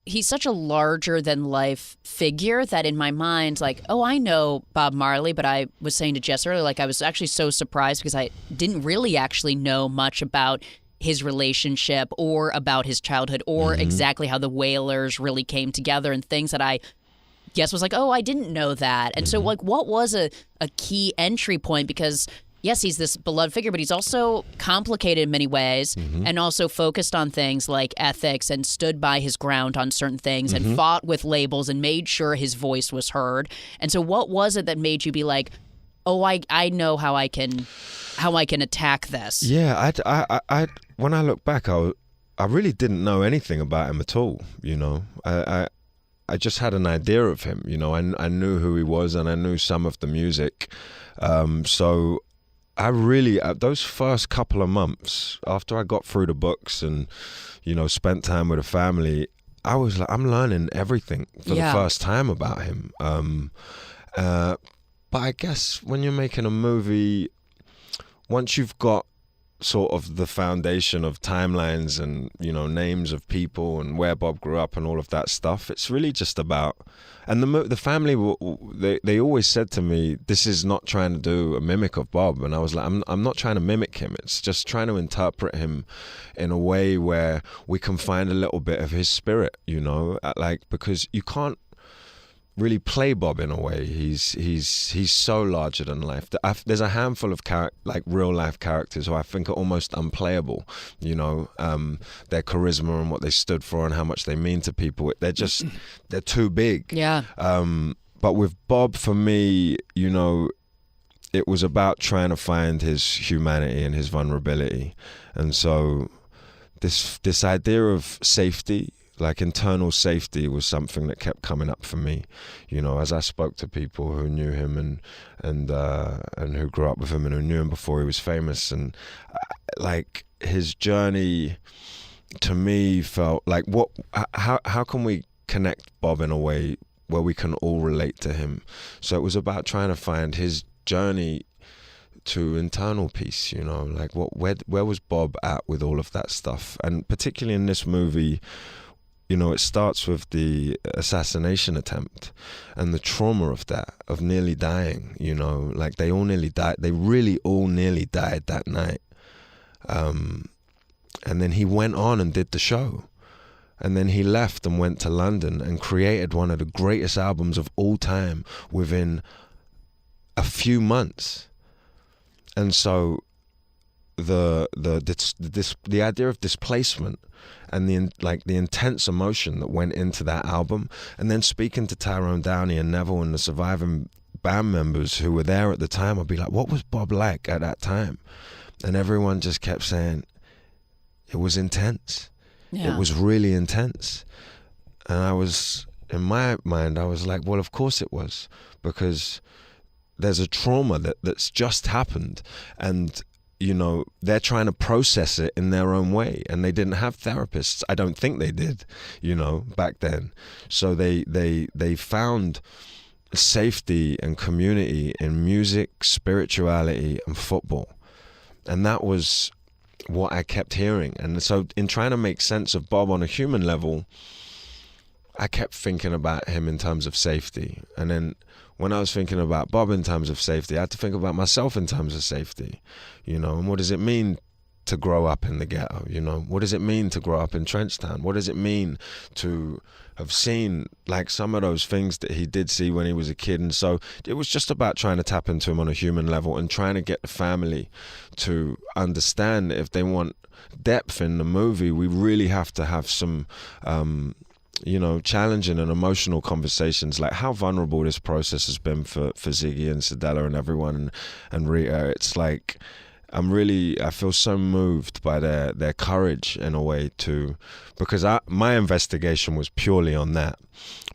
he's such a larger than life figure that in my mind, like, oh, I know Bob Marley, but I was saying to Jess earlier, like, I was actually so surprised because I didn't really actually know much about his relationship or about his childhood or exactly how the Wailers really came together and things that I guess was like, oh, I didn't know that. And so, like, what was a key entry point? Because yes, he's this beloved figure, but he's also complicated in many ways and also focused on things like ethics and stood by his ground on certain things and fought with labels and made sure his voice was heard. And so what was it that made you be like, oh, I know how I can attack this? Yeah, I when I look back, I really didn't know anything about him at all, you know. I just had an idea of him, you know. I knew who he was and I knew some of the music. So I really, those first couple of months after I got through the books and, you know, spent time with the family, I was like, I'm learning everything for the first time about him. But I guess when you're making a movie, once you've got sort of the foundation of timelines and, you know, names of people and where Bob grew up and all of that stuff, it's really just about, and the family, they always said to me, this is not trying to do a mimic of Bob. And I was like, I'm not trying to mimic him. It's just trying to interpret him in a way where we can find a little bit of his spirit, you know, like, because you can't really play Bob in a way. He's so larger than life. There's a handful of like real life characters who I think are almost unplayable. You know, their charisma and what they stood for and how much they mean to people. They're too big. Yeah. But with Bob, for me, you know, it was about trying to find his humanity and his vulnerability, and so this idea of safety, like internal safety, was something that kept coming up for me, you know, as I spoke to people who knew him and who grew up with him and who knew him before he was famous. And like his journey to me felt like, how can we connect Bob in a way where we can all relate to him? So it was about trying to find his journey to internal peace, you know, like where was Bob at with all of that stuff? And particularly in this movie, you know, it starts with the assassination attempt and the trauma of that, of nearly dying, you know, like they all nearly died. They really all nearly died that night. And then he went on and did the show. And then he left and went to London and created one of the greatest albums of all time within a few months. And so the idea of displacement and the intense emotion that went into that album, and then speaking to Tyrone Downey and Neville and the surviving band members who were there at the time, I'd be like, what was Bob like at that time? And everyone just kept saying it was intense. It was really intense. And I was, in my mind, I was like, well, of course it was, because there's a trauma that's just happened, and you know, they're trying to process it in their own way, and they didn't have therapists. I don't think they did, you know, back then. So they found safety and community in music, spirituality, and football. And that was what I kept hearing. And so in trying to make sense of Bob on a human level, I kept thinking about him in terms of safety. And then when I was thinking about Bob in terms of safety, I had to think about myself in terms of safety, you know, and what does it mean to grow up in the ghetto, you know? What does it mean to grow up in Trenchtown? What does it mean to have seen, like, some of those things that he did see when he was a kid? And so it was just about trying to tap into him on a human level and trying to get the family to understand that if they want depth in the movie, we really have to have some you know, challenging and emotional conversations, like how vulnerable this process has been for Ziggy and Sedella and everyone, and Rita. It's like, I feel so moved by their courage in a way too, because my investigation was purely on that.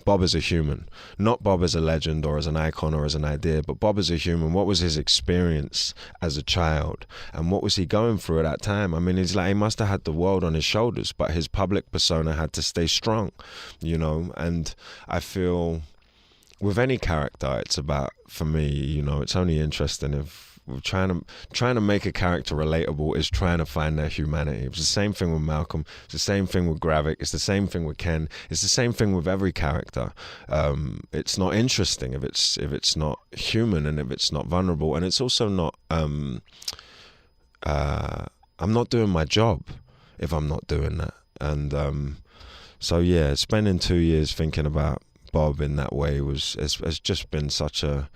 Bob as a human, not Bob as a legend or as an icon or as an idea, but Bob as a human. What was his experience as a child, and what was he going through at that time? I mean, he must have had the world on his shoulders, but his public persona had to stay strong, you know. And I feel with any character, it's about, for me, you know, it's only interesting We're trying to make a character relatable is trying to find their humanity. It was the same thing with Malcolm. It's the same thing with Gravik. It's the same thing with Ken. It's the same thing with every character. It's not interesting if it's not human and if it's not vulnerable. And it's also not. I'm not doing my job if I'm not doing that. And so yeah, spending 2 years thinking about Bob in that way has just been such a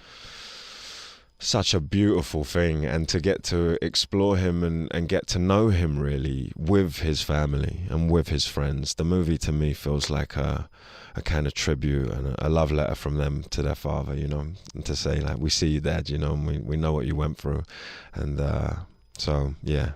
beautiful thing, and to get to explore him and get to know him really with his family and with his friends. The movie to me feels like a kind of tribute and a love letter from them to their father, you know, and to say like, we see you, Dad, you know, and we know what you went through. And so yeah.